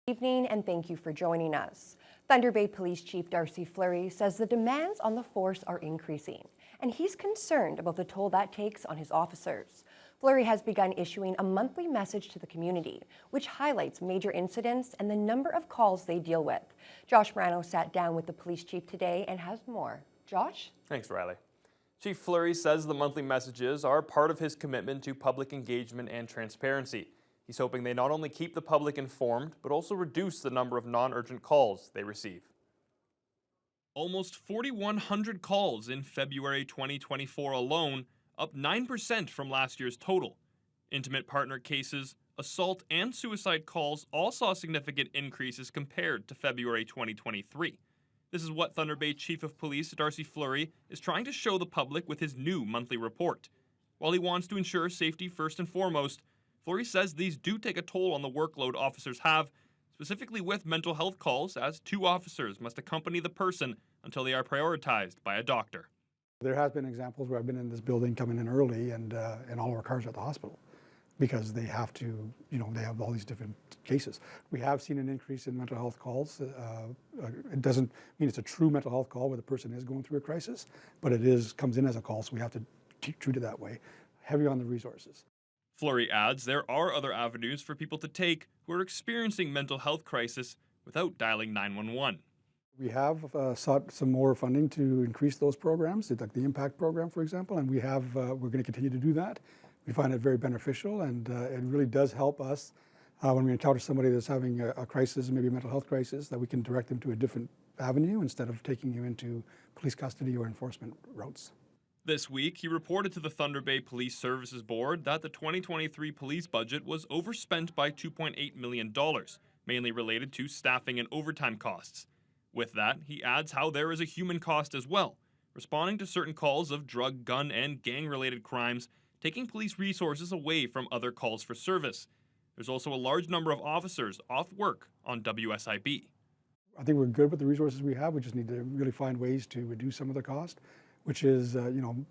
Evening and thank you for joining us. Thunder Bay Police Chief Darcy Fleury says the demands on the force are increasing, and he's concerned about the toll that takes on his officers. Fleury has begun issuing a monthly message to the community, which highlights major incidents and the number of calls they deal with. Josh Morano sat down with the police chief today and has more. Josh? Thanks, Riley. Chief Fleury says the monthly messages are part of his commitment to public engagement and transparency. He's hoping they not only keep the public informed, but also reduce the number of non-urgent calls they receive. Almost 4,100 calls in February 2024 alone, up 9% from last year's total. Intimate partner cases, assault, and suicide calls all saw significant increases compared to February 2023. This is what Thunder Bay Chief of Police Darcy Fleury is trying to show the public with his new monthly report. While he wants to ensure safety first and foremost, Fleury says these do take a toll on the workload officers have, specifically with mental health calls, as 2 officers must accompany the person until they are prioritized by a doctor. There has been examples where I've been in this building coming in early and all of our cars are at the hospital because they have to, they have all these different cases. We have seen an increase in mental health calls. It doesn't mean it's a true mental health call where the person is going through a crisis, but it comes in as a call, so we have to treat it that way. Heavy on the resources. Fleury adds there are other avenues for people to take who are experiencing mental health crisis without dialing 911. We have sought some more funding to increase those programs, like the Impact program, for example, and we're going to continue to do that. We find it very beneficial, and it really does help us when we encounter somebody that's having a crisis, maybe a mental health crisis, that we can direct them to a different avenue instead of taking you into police custody or enforcement routes. This week, he reported to the Thunder Bay Police Services Board that the 2023 police budget was overspent by $2.8 million, mainly related to staffing and overtime costs. With that, he adds how there is a human cost as well, responding to certain calls of drug, gun, and gang-related crimes, taking police resources away from other calls for service. There's also a large number of officers off work on WSIB. I think we're good with the resources we have. We just need to really find ways to reduce some of the cost, which is,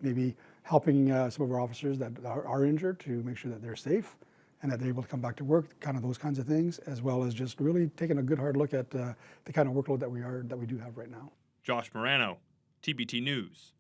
maybe helping some of our officers that are injured to make sure that they're safe and that they're able to come back to work, kind of those kinds of things, as well as just really taking a good hard look at the kind of workload that we do have right now. Josh Morano, TBT News.